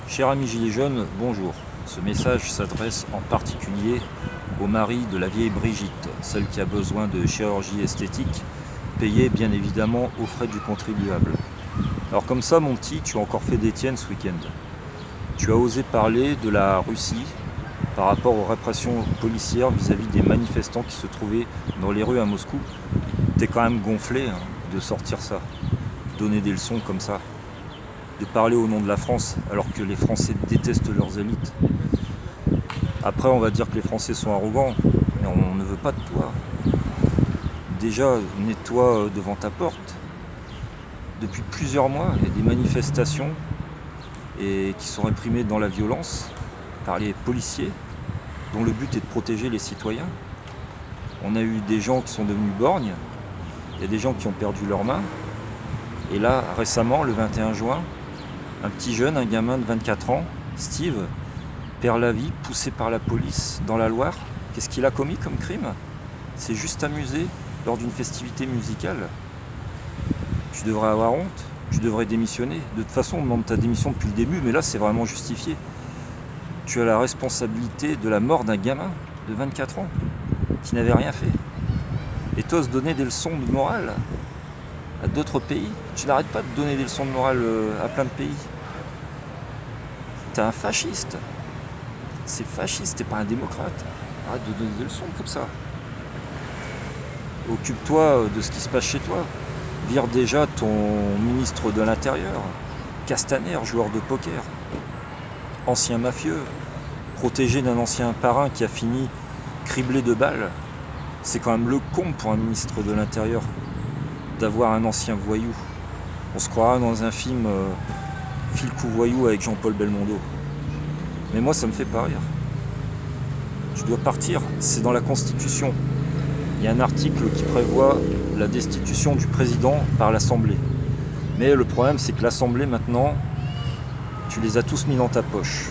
Cher ami Gilets jaunes, bonjour. Ce message s'adresse en particulier au mari de la vieille Brigitte, celle qui a besoin de chirurgie esthétique, payée bien évidemment aux frais du contribuable. Alors comme ça, mon petit, tu as encore fait des tiennes ce week-end. Tu as osé parler de la Russie par rapport aux répressions policières vis-à-vis des manifestants qui se trouvaient dans les rues à Moscou. T'es quand même gonflé de sortir ça, donner des leçons comme ça, de parler au nom de la France alors que les Français détestent leurs élites. Après, on va dire que les Français sont arrogants, mais on ne veut pas de toi. Déjà, nettoie devant ta porte. Depuis plusieurs mois, il y a des manifestations qui sont réprimées dans la violence par les policiers, dont le but est de protéger les citoyens. On a eu des gens qui sont devenus borgnes, il y a des gens qui ont perdu leurs mains. Et là, récemment, le 21 juin, un petit jeune, un gamin de 24 ans, Steve, perd la vie, poussé par la police dans la Loire. Qu'est-ce qu'il a commis comme crime? C'est juste amusé lors d'une festivité musicale. Tu devrais avoir honte, tu devrais démissionner. De toute façon, on demande ta démission depuis le début, mais là, c'est vraiment justifié. Tu as la responsabilité de la mort d'un gamin de 24 ans qui n'avait rien fait. Et tu oses donner des leçons de morale à d'autres pays. Tu n'arrêtes pas de donner des leçons de morale à plein de pays. T'es un fasciste. C'est fasciste, t'es pas un démocrate. Arrête de donner des leçons comme ça. Occupe-toi de ce qui se passe chez toi. Vire déjà ton ministre de l'Intérieur, Castaner, joueur de poker, ancien mafieux, protégé d'un ancien parrain qui a fini criblé de balles. C'est quand même le comble pour un ministre de l'Intérieur d'avoir un ancien voyou. On se croira dans un film File coup voyou avec Jean-Paul Belmondo. Mais moi, ça me fait pas rire. Tu dois partir, c'est dans la Constitution. Il y a un article qui prévoit la destitution du président par l'Assemblée. Mais le problème, c'est que l'Assemblée, maintenant, tu les as tous mis dans ta poche.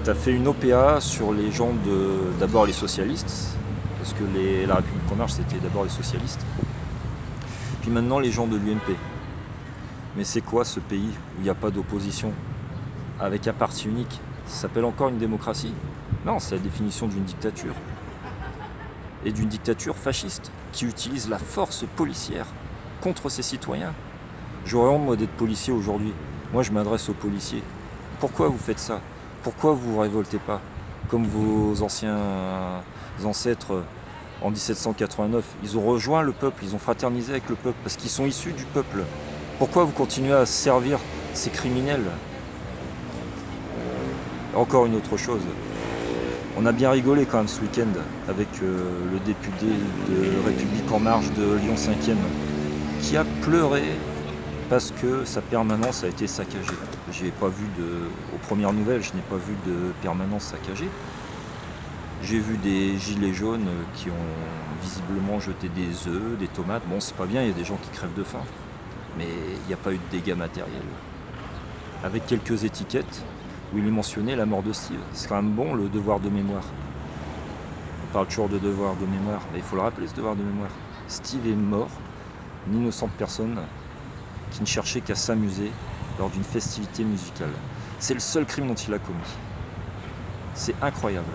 Tu as fait une OPA sur les gens d'abord les socialistes, parce que la République en marche, c'était d'abord les socialistes. Puis maintenant, les gens de l'UMP. Mais c'est quoi ce pays où il n'y a pas d'opposition avec un parti unique? Ça s'appelle encore une démocratie? Non, c'est la définition d'une dictature. Et d'une dictature fasciste qui utilise la force policière contre ses citoyens. J'aurais honte, moi, d'être policier aujourd'hui. Moi, je m'adresse aux policiers. Pourquoi vous faites ça? Pourquoi vous ne vous révoltez pas? Comme vos anciens ancêtres en 1789. Ils ont rejoint le peuple, ils ont fraternisé avec le peuple, parce qu'ils sont issus du peuple. Pourquoi vous continuez à servir ces criminels? Encore une autre chose. On a bien rigolé quand même ce week-end avec le député de République en marche de Lyon 5e qui a pleuré parce que sa permanence a été saccagée. Aux premières nouvelles, je n'ai pas vu de permanence saccagée. J'ai vu des gilets jaunes qui ont visiblement jeté des œufs, des tomates. Bon, c'est pas bien, il y a des gens qui crèvent de faim. Mais il n'y a pas eu de dégâts matériels. Avec quelques étiquettes où il est mentionné la mort de Steve. C'est quand même bon, le devoir de mémoire. On parle toujours de devoir de mémoire, mais il faut le rappeler, ce devoir de mémoire. Steve est mort, une innocente personne qui ne cherchait qu'à s'amuser lors d'une festivité musicale. C'est le seul crime dont il a commis. C'est incroyable.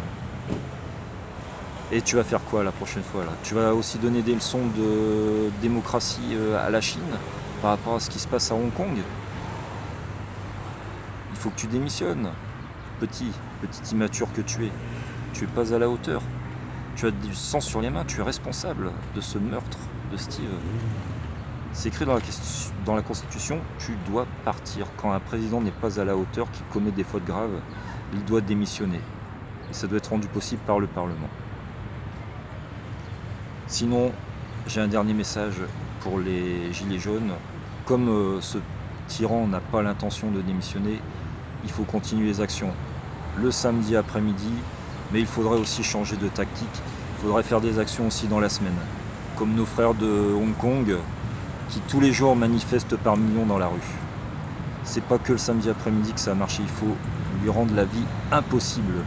Et tu vas faire quoi la prochaine fois là? Tu vas aussi donner des leçons de démocratie à la Chine par rapport à ce qui se passe à Hong Kong? Il faut que tu démissionnes, petit immature que tu es. Tu es pas à la hauteur. Tu as du sang sur les mains, tu es responsable de ce meurtre de Steve. C'est écrit dans la Constitution, tu dois partir. Quand un président n'est pas à la hauteur, qui commet des fautes graves, il doit démissionner. Et ça doit être rendu possible par le Parlement. Sinon, j'ai un dernier message pour les gilets jaunes. Comme ce tyran n'a pas l'intention de démissionner, il faut continuer les actions le samedi après-midi, mais il faudrait aussi changer de tactique. Il faudrait faire des actions aussi dans la semaine, comme nos frères de Hong Kong qui tous les jours manifestent par millions dans la rue. C'est pas que le samedi après-midi que ça a marché, il faut lui rendre la vie impossible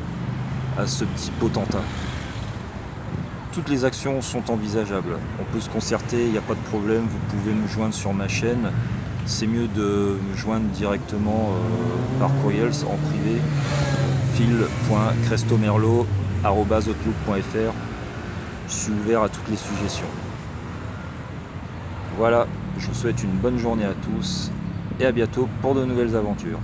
à ce petit potentat. Toutes les actions sont envisageables, on peut se concerter, il n'y a pas de problème, vous pouvez me joindre sur ma chaîne. c'est mieux de me joindre directement par courriel en privé, phil.crestomerlo@outlook.fr. Je suis ouvert à toutes les suggestions. Voilà, je vous souhaite une bonne journée à tous et à bientôt pour de nouvelles aventures.